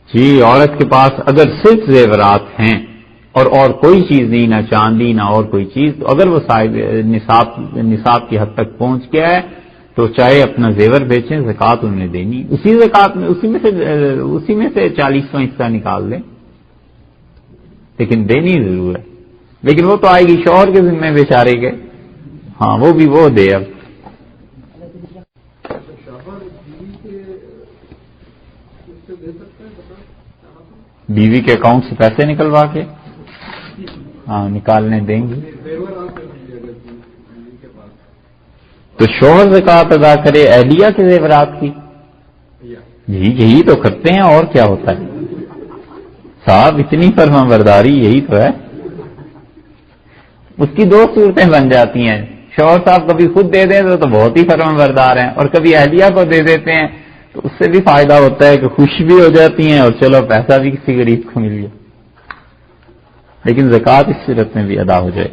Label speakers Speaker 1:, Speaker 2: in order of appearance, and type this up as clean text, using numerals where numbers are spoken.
Speaker 1: جی عورت کے پاس اگر صرف زیورات ہیں اور کوئی چیز نہیں، نہ چاندی نہ اور کوئی چیز، تو اگر وہ صاحب نصاب کی حد تک پہنچ گیا ہے تو چاہے اپنا زیور بیچیں، زکوٰۃ انہیں دینی، زکوٰۃ میں اسی میں سے 40واں حصہ نکال لیں، لیکن دینی ضرور ہے۔ لیکن وہ تو آئے گی شوہر کے ذمہ بیچارے کے، ہاں وہ بھی وہ دے۔ اب بیوی کے اکاؤنٹ سے پیسے نکلوا کے، ہاں نکالنے دیں گی تو شوہر زکوٰۃ ادا کرے اہلیہ کے زیورات کی۔ جی یہی تو کرتے ہیں، اور کیا ہوتا ہے صاحب، اتنی فرما برداری یہی تو ہے۔ اس کی دو صورتیں بن جاتی ہیں، شوہر صاحب کبھی خود دے دیں تو بہت ہی فرما بردار ہیں، اور کبھی اہلیہ کو دے دیتے ہیں تو اس سے بھی فائدہ ہوتا ہے کہ خوش بھی ہو جاتی ہیں اور چلو پیسہ بھی کسی غریب کو مل گیا، لیکن زکوٰۃ اس صورت میں بھی ادا ہو جائے۔